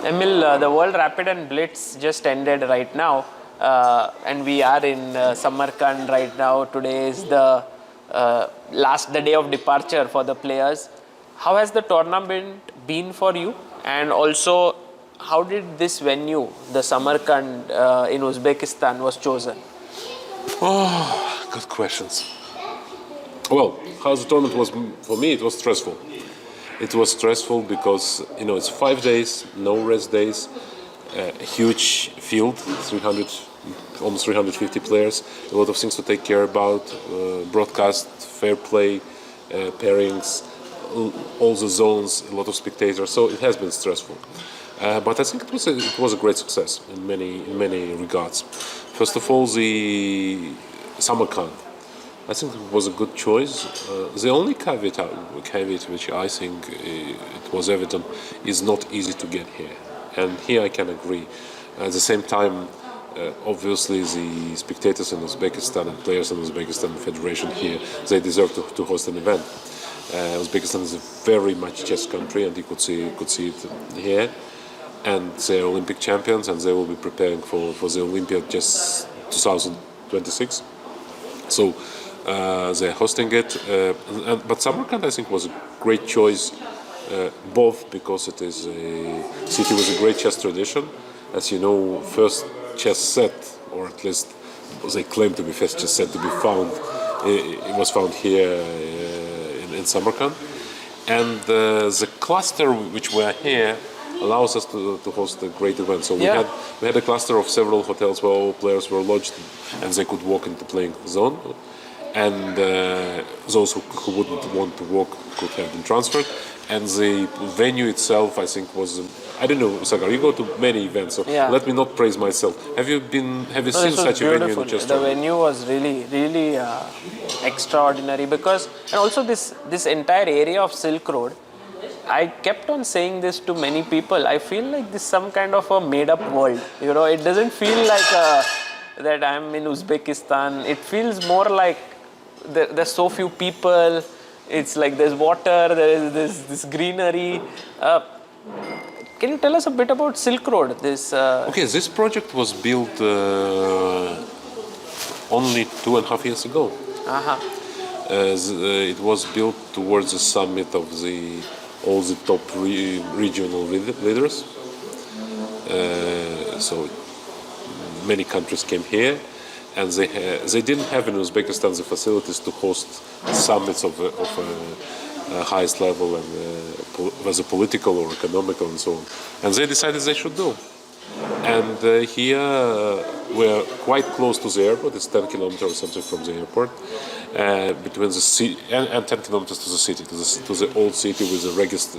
Emil, the World Rapid and Blitz just ended right now, and we are in Samarkand right now. Today is the the day of departure for the players. How has the tournament been for you? And also, how did this venue, the Samarkand in Uzbekistan, was chosen? Oh, good questions. Well, how the tournament was for me, it was stressful. It was stressful because, it's 5 days, no rest days, a huge field, almost 350 players, a lot of things to take care about, broadcast, fair play, pairings, all the zones, a lot of spectators, so it has been stressful. But I think it was a great success in many regards. First of all, the Samarkand. I think it was a good choice. The only caveat which I think it was evident is not easy to get here. And here I can agree. At the same time, obviously the spectators in Uzbekistan and players in Uzbekistan Federation here, they deserve to host an event. Uzbekistan is a very much chess country, and you could see it here. And they're Olympic champions, and they will be preparing for the Olympiad Chess 2026. So they're hosting it. But Samarkand, I think, was a great choice, both because it is a city with a great chess tradition. As you know, first chess set, or at least they claim to be first chess set to be found, it was found here in Samarkand. And the cluster which were here allows us to host a great event. So we had a cluster of several hotels where all players were lodged and they could walk into playing zone. And those who wouldn't want to walk could have been transferred. And the venue itself, I think, was I don't know, Sagar, you go to many events, so let me not praise myself. Have you seen such a venue in chess? The venue was really extraordinary because, and also this entire area of Silk Road, I kept on saying this to many people. I feel like this is some kind of a made-up world. It doesn't feel like that I'm in Uzbekistan. It feels more like there's so few people. It's like there's water, there is this greenery. Can you tell us a bit about Silk Road? This project was built only 2.5 years ago. It was built towards the summit of all the top regional leaders. So many countries came here, and they didn't have in Uzbekistan the facilities to host summits of highest level and whether political or economical and so on. And they decided they should do. And here we're quite close to the airport. It's 10 kilometers or something from the airport, between the city and 10 kilometers to the city, to the old city with the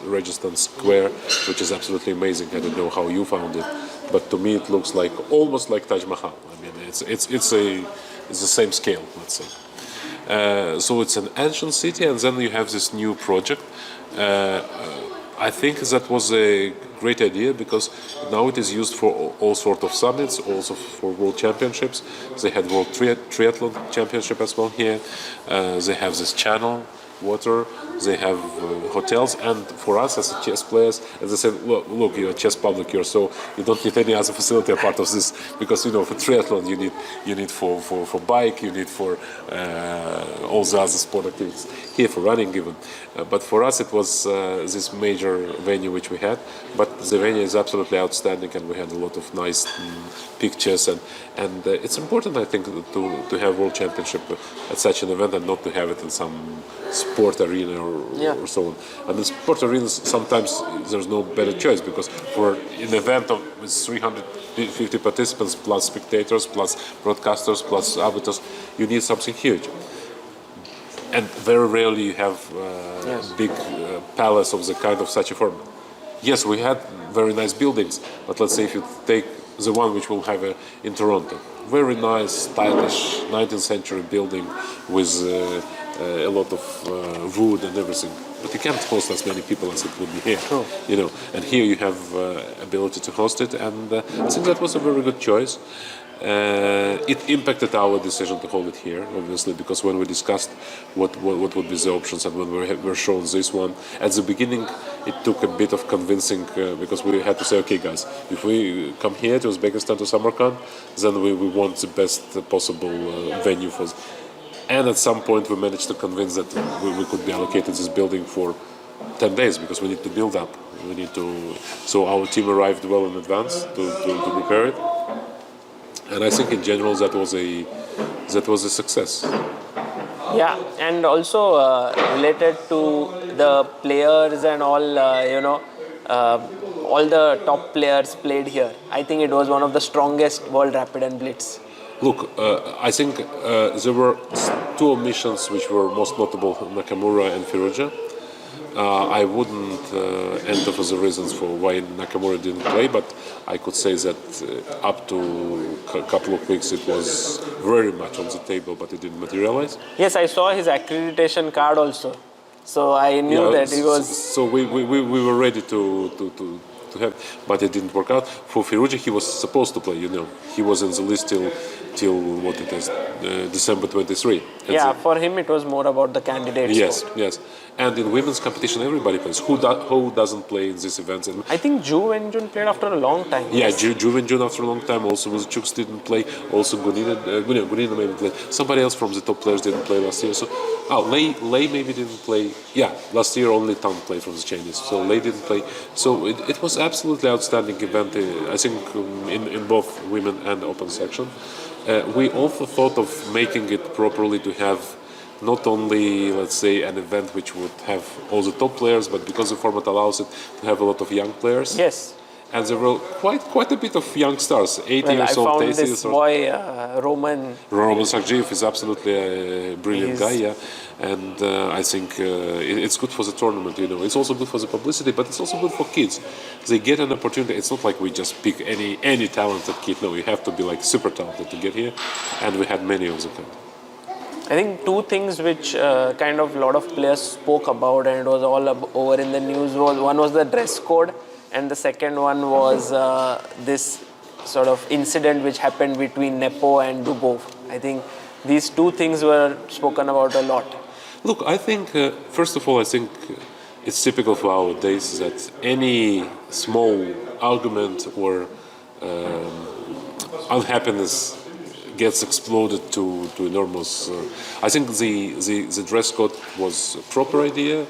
Registan Square, which is absolutely amazing. I don't know how you found it, but to me it looks almost like Taj Mahal. I mean, it's the same scale, let's say. So it's an ancient city, and then you have this new project. I think that was a great idea because now it is used for all sorts of summits, also for world championships. They had world triathlon championship as well here. They have this channel, water. They have hotels, and for us as chess players, as I said, look, you're a chess public here, so you don't need any other facility apart of this, because for triathlon you need for bike, you need for all the other sport activities. Here for running even, but for us it was this major venue which we had. But the venue is absolutely outstanding, and we had a lot of nice pictures, and it's important, I think, to have world championship at such an event and not to have it in some sport arena or so on. And in sport arenas, sometimes there's no better choice, because for an event with 350 participants, plus spectators, plus broadcasters, plus arbiters, you need something huge. And very rarely you have a big palace of the kind of such a format. Yes, we had very nice buildings, but let's say if you take the one which we'll have in Toronto, very nice, stylish 19th century building with a lot of wood and everything. But you can't host as many people as it would be here, And here you have ability to host it, and I think that was a very good choice. It impacted our decision to hold it here, obviously, because when we discussed what would be the options and when we were shown this one, at the beginning it took a bit of convincing because we had to say, okay guys, if we come here to Uzbekistan, to Samarkand, then we want the best possible venue for. And at some point we managed to convince that we could be allocated this building for 10 days because we need to build up. So our team arrived well in advance to prepare it. And I think in general that was a success. Yeah, and also related to the players and all, all the top players played here. I think it was one of the strongest World Rapid and Blitz. Look, I think there were two omissions which were most notable: Nakamura and Firouzja. I wouldn't enter for the reasons for why Nakamura didn't play, but I could say that up to a couple of weeks it was very much on the table, but it didn't materialize. Yes, I saw his accreditation card also, so I knew that he was. So we were ready to have, but it didn't work out. For Firouzja, he was supposed to play. He was in the list till what it is, December 23. Yeah, for him it was more about the candidates. Yes. And in women's competition, everybody plays. Who doesn't play in these events? And I think Ju and Jun played after a long time. Yeah, Ju and Jun after a long time. Also, Muzichuks didn't play. Also, Gunina maybe played. Somebody else from the top players didn't play last year. So, Lei maybe didn't play. Yeah, last year only Tang played from the Chinese. So Lei didn't play. So it was absolutely outstanding event. I think in both women and open section. We also thought of making it properly to have not only, let's say, an event which would have all the top players, but because the format allows it to have a lot of young players. Yes. And there were quite a bit of young stars, 80 years old, 80 years old. I found this boy, Roman Sargiev is absolutely a brilliant guy, yeah. And I think it's good for the tournament, It's also good for the publicity, but it's also good for kids. They get an opportunity. It's not like we just pick any talented kid. No, you have to be like super talented to get here. And we had many of the kind. I think two things which kind of a lot of players spoke about, and it was all over in the news, one was the dress code, and the second one was this sort of incident which happened between Nepo and Dubov. I think these two things were spoken about a lot. Look, I think, first of all, I think it's typical for our days that any small argument or unhappiness gets exploded to enormous. I think the dress code was a proper idea.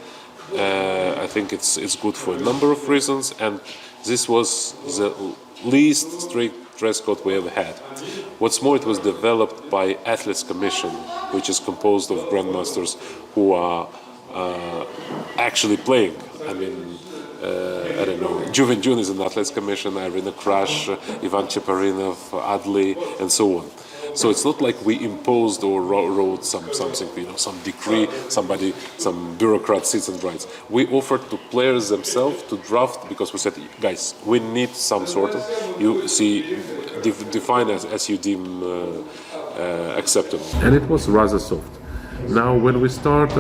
I think it's good for a number of reasons, and this was the least strict dress code we ever had. What's more, it was developed by Athletes Commission, which is composed of grandmasters who are actually playing. I mean, I don't know, Juven Jun is an Athletes Commission, Irina Krash, Ivan Cheparinov, Adli, and so on. So it's not like we imposed or wrote something, some decree, some bureaucrat sits and writes. We offered to players themselves to draft because we said, guys, we need some sort of, define as you deem acceptable. And it was rather soft. Now, when we start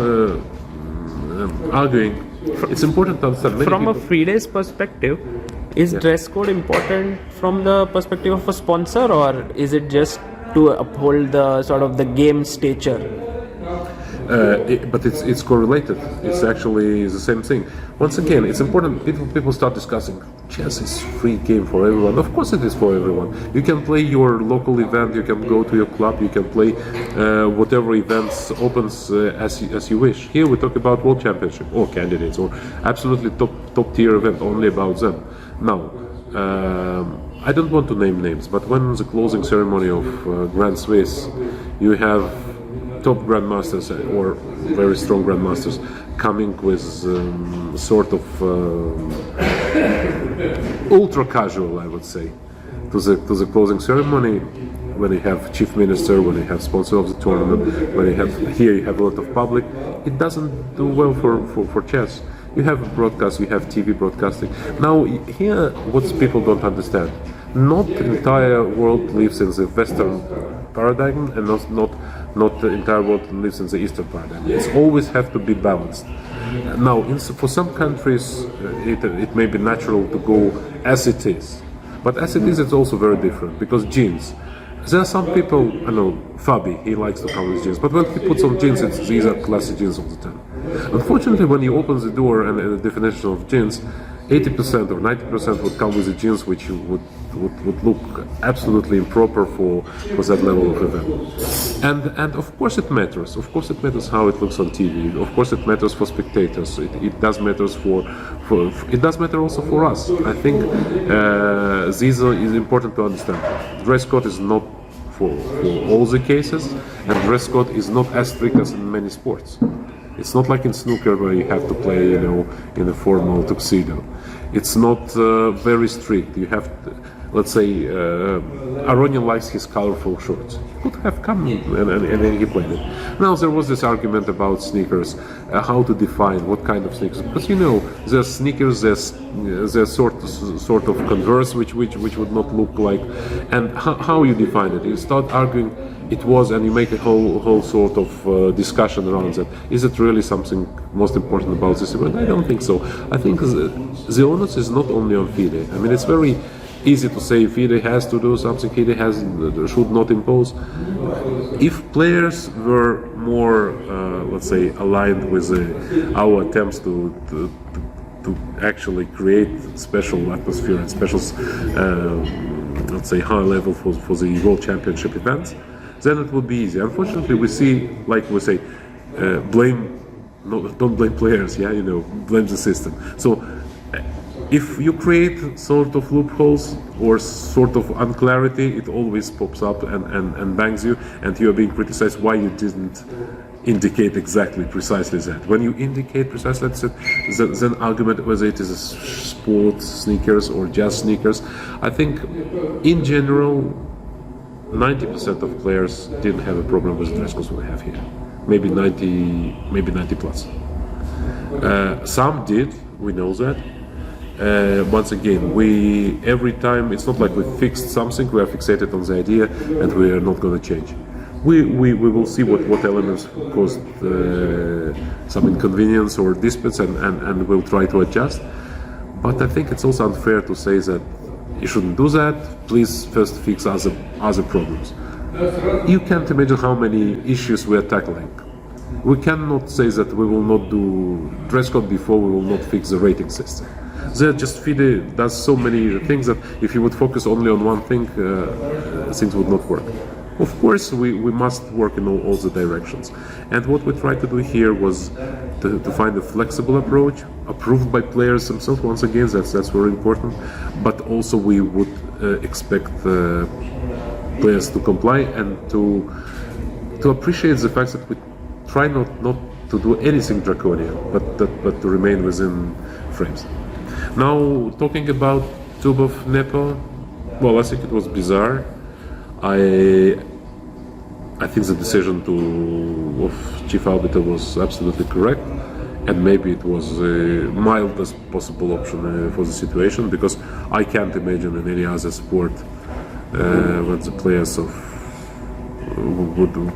arguing, it's important to understand. From a FIDE's perspective, is dress code important from the perspective of a sponsor, or is it just to uphold the sort of the game stature? But it's correlated. It's actually the same thing. Once again, it's important. People start discussing. Chess is free game for everyone. Of course, it is for everyone. You can play your local event. You can go to your club. You can play whatever events opens as you wish. Here we talk about World Championship or candidates or absolutely top tier event. Only about them. Now. I don't want to name names, but when the closing ceremony of Grand Swiss, you have top grandmasters or very strong grandmasters coming with sort of ultra casual, I would say, to the closing ceremony. When you have chief minister, when you have sponsor of the tournament, when you have a lot of public, it doesn't do well for chess. You have broadcast, you have TV broadcasting. Now here, what people don't understand. Not the entire world lives in the Western paradigm, and not the entire world lives in the Eastern paradigm. It's always have to be balanced. Now, for some countries, it may be natural to go as it is, but as it is, it's also very different because genes. There are some people, I know, Fabi, he likes to come with jeans, but when he puts on jeans, these are classic jeans all the time. Unfortunately, when you open the door and the definition of jeans, 80% or 90% would come with the jeans which would look absolutely improper for that level of event. And of course it matters. Of course it matters how it looks on TV. Of course it matters for spectators. It does matter it does matter also for us. I think this is important to understand. Dress code is not for all the cases, and dress code is not as strict as in many sports. It's not like in snooker where you have to play, in a formal tuxedo. It's not very strict. You have, let's say, Aronian likes his colorful shorts. He could have come and then he played it. Now there was this argument about sneakers, how to define what kind of sneakers. Because there's sneakers, there's sort of Converse which would not look like, and how you define it. You start arguing. It was, and you make a whole sort of discussion around that. Is it really something most important about this event? I don't think so. I think the onus is not only on FIDE. I mean, it's very easy to say FIDE has to do something, FIDE should not impose. If players were more, let's say, aligned with our attempts to actually create special atmosphere and special, let's say, high level for the World Championship events, then it would be easy. Unfortunately, we see, like we say, don't blame players, blame the system. So if you create sort of loopholes or sort of unclarity, it always pops up and bangs you, and you are being criticized why you didn't indicate precisely that. When you indicate precisely that, there's an argument whether it is a sport sneakers or just sneakers. I think in general 90% of players didn't have a problem with the dress codes we have here. Maybe 90 plus. Some did, we know that. Once again, every time, it's not like we fixed something, we are fixated on the idea and we are not going to change. We will see what elements caused some inconvenience or disputes and we'll try to adjust. But I think it's also unfair to say that you shouldn't do that, please first fix other problems. You can't imagine how many issues we are tackling. We cannot say that we will not do dress code before we will not fix the rating system. FIDE does so many things that if you would focus only on one thing, things would not work. Of course, we must work in all the directions. And what we tried to do here was to find a flexible approach, approved by players themselves, once again, that's very important. But also we would expect players to comply and to appreciate the fact that we try not to do anything draconian, but to remain within frames. Now, talking about Dubov Nepo, well, I think it was bizarre. I think the decision of Chief Arbiter was absolutely correct, and maybe it was the mildest possible option for the situation, because I can't imagine in any other sport when the players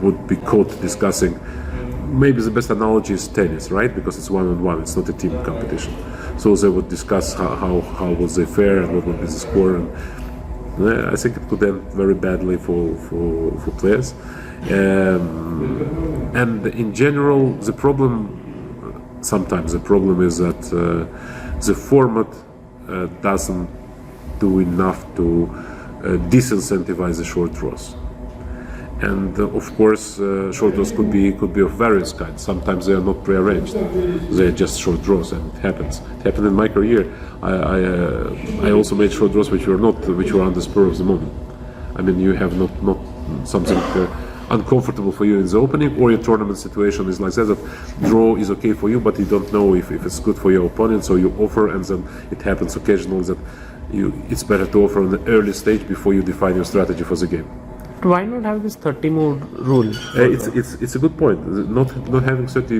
would be caught discussing. Maybe the best analogy is tennis, right? Because it's one-on-one, it's not a team competition. So they would discuss how was they fair and what would be the score. And I think it could end very badly for players. And in general, the problem is that the format doesn't do enough to disincentivize the short draws. And of course, short draws could be of various kinds. Sometimes they are not prearranged; they are just short draws, and it happens. It happened in my career. I also made short draws which were on the spur of the moment. I mean, you have not something uncomfortable for you in the opening, or your tournament situation is like that draw is okay for you, but you don't know if it's good for your opponent, so you offer, and then it happens occasionally that it's better to offer on the early stage before you define your strategy for the game. Why not have this 30 move rule? It's a good point. Not having 30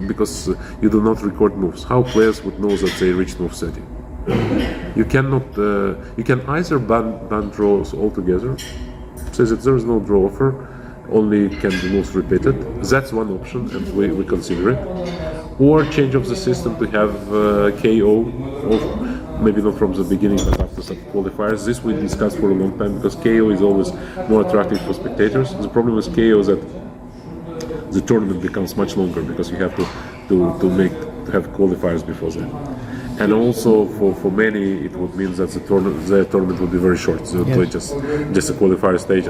because you do not record moves. How players would know that they reached move 30? You cannot. You can either ban draws altogether, says that there is no draw offer, only can be moves repeated. That's one option, and we consider it. Or change of the system to have KO. maybe not from the beginning, but after some qualifiers. This we discussed for a long time because KO is always more attractive for spectators. The problem with KO is that the tournament becomes much longer because you have to have qualifiers before that. And also for many it would mean that the tournament would be very short, so yes. just a qualifier stage.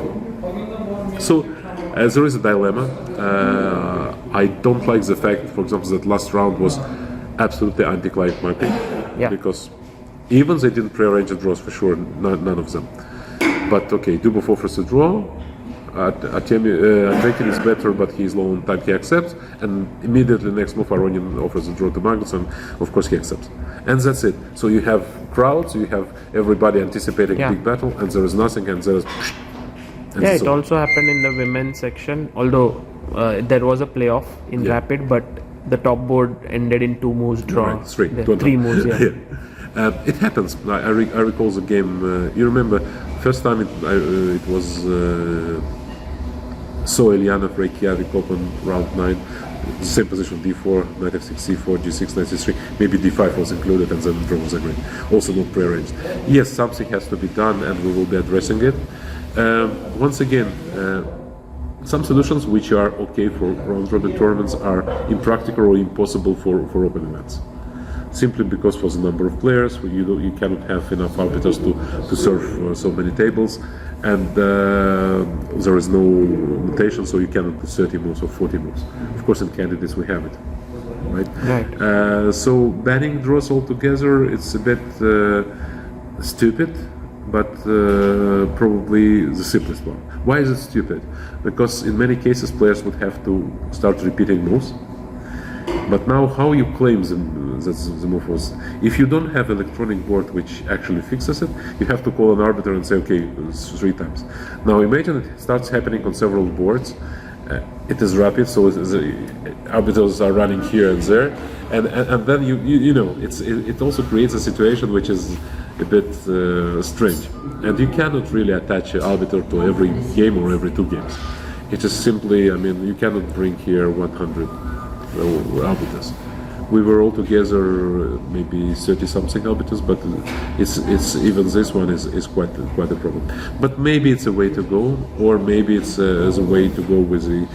So there is a dilemma. I don't like the fact, for example, that last round was absolutely anticlimactic, because even they didn't prearrange the draws for sure, none of them. But okay, Dubov offers a draw. Andrekin is better, but he is low on time, he accepts, and immediately next move Aronin offers a draw to Magnus, and of course he accepts. And that's it. So you have crowds, you have everybody anticipating big battle, and there is nothing, and there is... it also happened in the women's section, although there was a playoff in Rapid, but the top board ended in 2 moves draw. Right, 3 moves, it happens. I recall the game. You remember, first time it was Ilyanov, Reykjavik Open, round 9, the same position, d4, knight f6, c4, g6, knight c3, maybe d5 was included, and then the draw was agreed. Also not prearranged. Yes, something has to be done, and we will be addressing it. Once again, some solutions which are okay for round-robin tournaments are impractical or impossible for open events. Simply because for the number of players, you cannot have enough arbiters to serve so many tables, and there is no notation, so you cannot do 30 moves or 40 moves. Of course, in candidates we have it, right? So banning draws altogether, it's a bit stupid, but probably the simplest one. Why is it stupid? Because in many cases players would have to start repeating moves. But now how you claim that the move was... If you don't have electronic board which actually fixes it, you have to call an arbiter and say, okay, it's 3 times. Now imagine it starts happening on several boards. It is rapid, so the arbiters are running here and there. And then you know, it also creates a situation which is a bit strange. And you cannot really attach an arbiter to every game or every 2 games. It is simply, I mean, you cannot bring here 100 arbiters. We were all together maybe 30-something arbiters, but it's even this one is quite a problem. But maybe it's a way to go, or maybe it's a way to go with the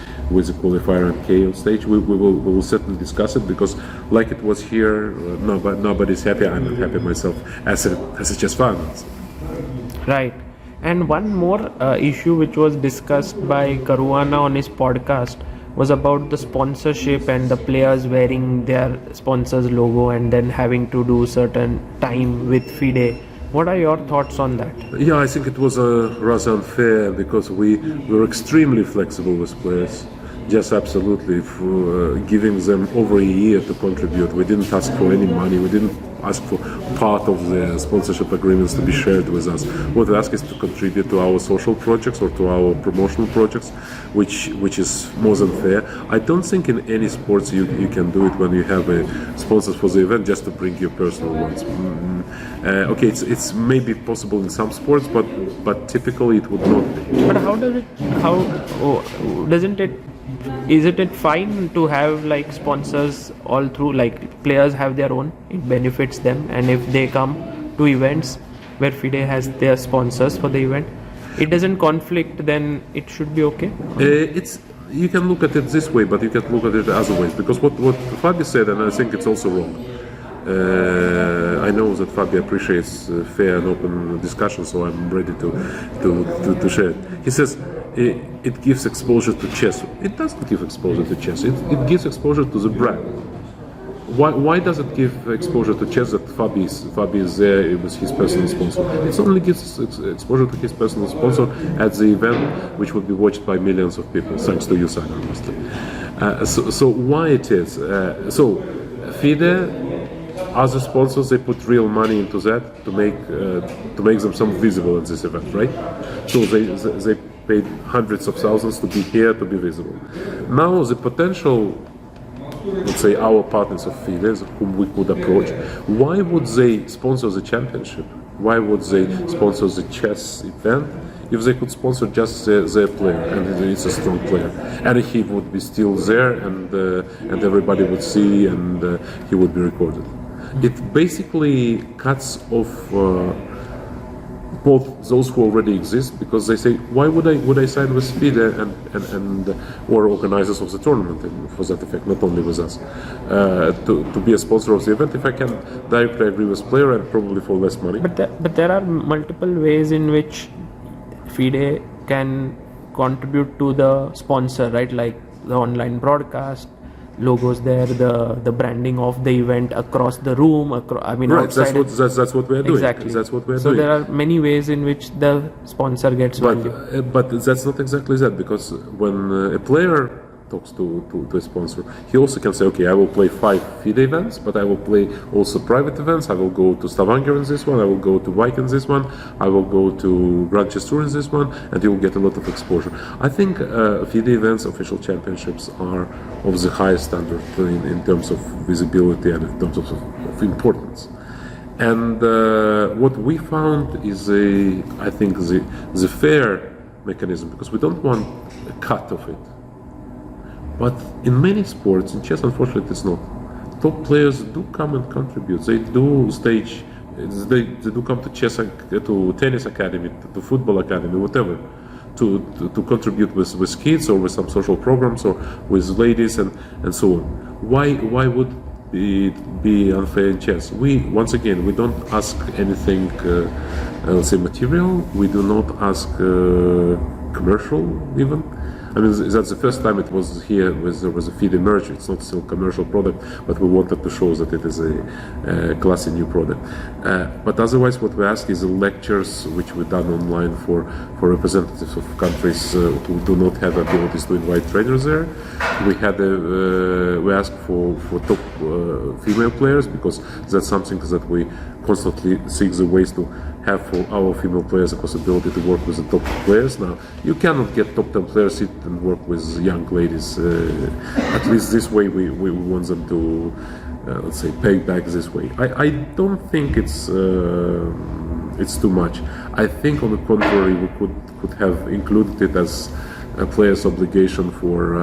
qualifier and KO stage. We will certainly discuss it, because like it was here, nobody's happy. I'm not happy myself as a chess fan. Right. And one more issue which was discussed by Caruana on his podcast was about the sponsorship and the players wearing their sponsor's logo and then having to do certain time with FIDE. What are your thoughts on that? Yeah, I think it was rather unfair, because we were extremely flexible with players. Just absolutely, for giving them over a year to contribute. We didn't ask for any money. We didn't ask for part of the sponsorship agreements to be shared with us. What we ask is to contribute to our social projects or to our promotional projects, which is more than fair. I don't think in any sports you can do it when you have a sponsors for the event just to bring your personal ones. Okay, it's maybe possible in some sports, but typically it would not be. But isn't it fine to have like sponsors all through, like players have their own, it benefits them, and if they come to events where FIDE has their sponsors for the event, it doesn't conflict, then it should be okay? You can look at it this way, but you can look at it other ways, because what Fabi said, and I think it's also wrong. I know that Fabi appreciates fair and open discussion, so I'm ready to share it. He says it gives exposure to chess. It doesn't give exposure to chess. It gives exposure to the brand. Why does it give exposure to chess that Fabi is there with his personal sponsor? It only gives exposure to his personal sponsor at the event, which would be watched by millions of people, thanks to you, Simon, mostly. So why it is? So FIDE, other sponsors, they put real money into that to make themselves visible at this event, right? So they paid hundreds of thousands to be here, to be visible. Now the potential, let's say, our partners of FIDE, whom we could approach, why would they sponsor the championship? Why would they sponsor the chess event if they could sponsor just their player, and it's a strong player, and he would be still there, and everybody would see, and he would be recorded? It basically cuts off both those who already exist, because they say, why would I sign with FIDE and or organizers of the tournament, and for that effect, not only with us, to be a sponsor of the event if I can directly agree with player and probably for less money. But there are multiple ways in which FIDE can contribute to the sponsor, right? Like the online broadcast, logos there, the branding of the event across the room, Right, outside. that's what we're doing. Exactly. That's what we're so doing. there are many ways in which the sponsor gets value. But that's not exactly that, because when a player talks to a sponsor, he also can say, okay, I will play 5 FIDE events, but I will play also private events. I will go to Stavanger in this one, I will go to Vik in this one, I will go to Grand Chess Tour in this one, and you will get a lot of exposure. I think FIDE events, official championships, are of the highest standard in terms of visibility and in terms of importance. And what we found is I think the fair mechanism, because we don't want a cut of it. But in many sports, in chess, unfortunately, it's not. Top players do come and contribute. They do stage. They do come to to tennis academy, to football academy, whatever, to contribute with kids or with some social programs or with ladies and so on. Why would it be unfair in chess? We don't ask anything, let's say, material. We do not ask commercial even. I mean, that's the first time it was here there was a FIDE merge. It's not still a commercial product, but we wanted to show that it is a classy new product. But otherwise, what we ask is lectures, which we've done online for representatives of countries who do not have abilities to invite trainers there. We asked for top female players, because that's something that we constantly seek the ways to have for our female players a possibility to work with the top players. Now, you cannot get top 10 players sit and work with young ladies. At least this way we want them to, let's say, pay back this way. I don't think it's too much. I think, on the contrary, we could have included it as a player's obligation for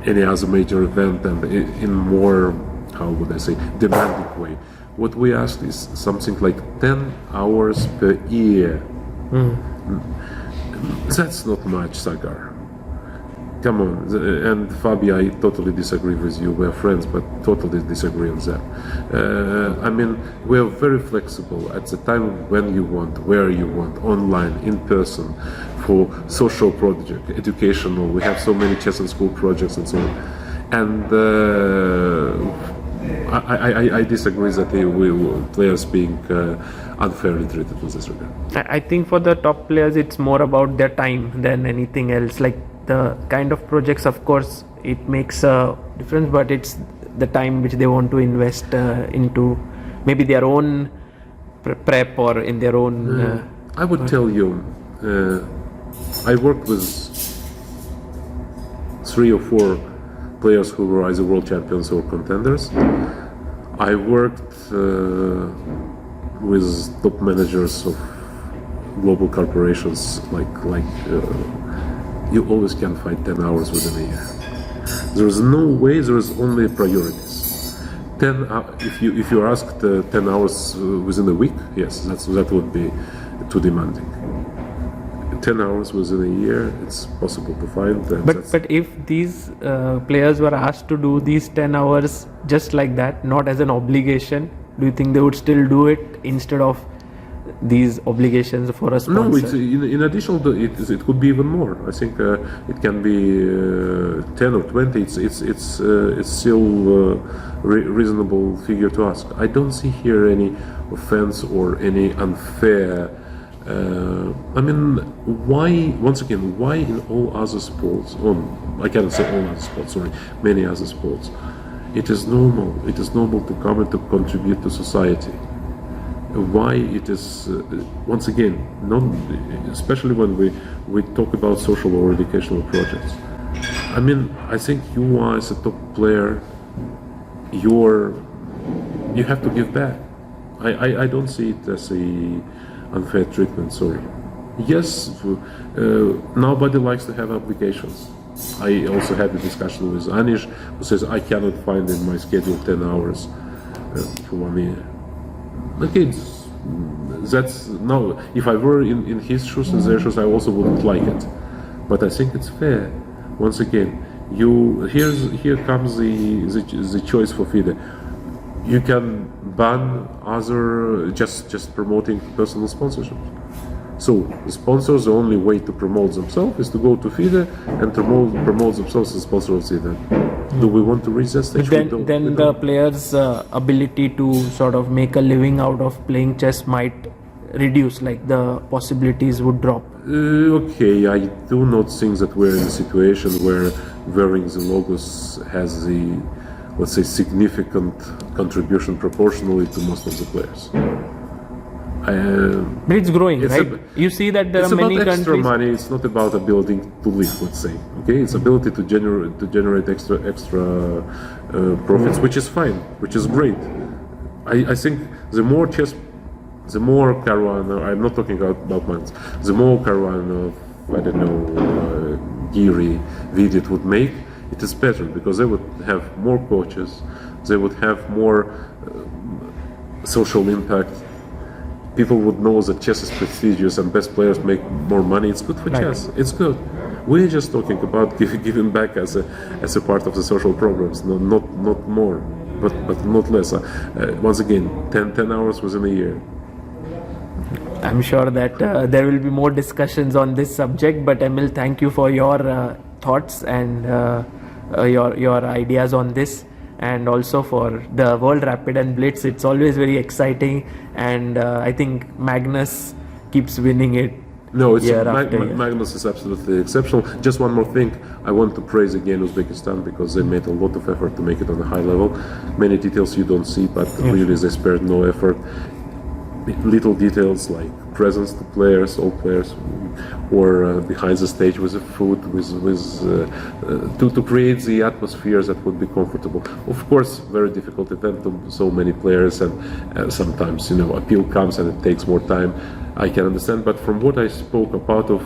any other major event, and in more, how would I say, demanding way. What we asked is something like 10 hours per year. That's not much, Sagar. Come on. And Fabi, I totally disagree with you. We're friends, but totally disagree on that. I mean, we're very flexible at the time when you want, where you want, online, in person, for social project, educational. We have so many chess and school projects and so on. And I disagree that players being unfairly treated in this regard. I think for the top players, it's more about their time than anything else. Like the kind of projects, of course, it makes a difference, but it's the time which they want to invest into maybe their own prep or in their own. I would tell you, I worked with 3 or 4 players who were either world champions or contenders. I worked with top managers of global corporations. You always can find 10 hours within a year. There is no way. There is only priorities. If you asked 10 hours within a week, yes, that would be too demanding. 10 hours within a year, it's possible to find. But if these players were asked to do these 10 hours just like that, not as an obligation, do you think they would still do it instead of these obligations for a sponsor? No, in addition to it could be even more. I think it can be 10 or 20. It's still reasonable figure to ask. I don't see here any offense or any unfair. I mean, why? Once again, why in all other sports? I cannot say all other sports. Sorry, many other sports. It is normal. It is normal to come and to contribute to society. Why it is once again, especially when we talk about social or educational projects. I mean, I think you are, as a top player, you have to give back. I don't see it as a unfair treatment. Sorry. Yes, nobody likes to have obligations. I also had a discussion with Anish, who says I cannot find in my schedule 10 hours. for 1 year. Okay, that's no. If I were in his shoes and their shoes, I also wouldn't like it. But I think it's fair. Once again, here comes the choice for FIDE. You can ban other just promoting personal sponsorship. So the sponsors, the only way to promote themselves is to go to FIDE and promote themselves as sponsor of the event. Do we want to reach that stage? Then the players' ability to sort of make a living out of playing chess might reduce, like the possibilities would drop. Okay, I do not think that we're in a situation where wearing the logos has the, let's say, significant contribution proportionally to most of the players. But it's growing, right? You see that there are many countries. It's about extra money. It's not about ability to live, let's say. Okay, it's ability to generate extra profits, which is fine, which is great. I think the more Caruana, I'm not talking about months, the more Caruana, I don't know, Giri, Vidit would make, it is better because they would have more coaches, they would have more social impact. People would know that chess is prestigious and best players make more money. It's good for chess. It's good. We're just talking about giving back as a part of the social programs, not more, but not less. Once again, 10 hours within a year. I'm sure that there will be more discussions on this subject, but Emil, thank you for your thoughts and your ideas on this, and also for the World Rapid and Blitz. It's always very exciting, and I think Magnus keeps winning it. No, it's year after year. Magnus is absolutely exceptional. Just one more thing, I want to praise again Uzbekistan because they made a lot of effort to make it on a high level. Many details you don't see, but really they spared no effort. Little details like presents to players, all players, or behind the stage with the food, to create the atmosphere that would be comfortable. Of course, very difficult event to so many players, and sometimes appeal comes and it takes more time. I can understand, but from what I spoke, a part of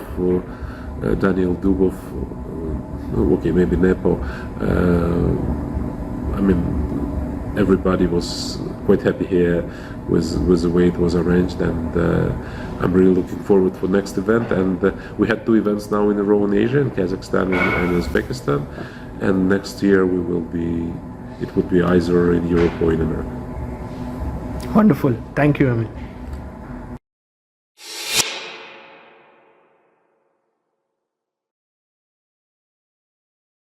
Daniel Dubov, okay, maybe Nepo, I mean, everybody was quite happy here with the way it was arranged, and I'm really looking forward for next event. And we had 2 events now in a row in Asia, in Kazakhstan and Uzbekistan, and next year it would be either in Europe or in America. Wonderful. Thank you, Emil.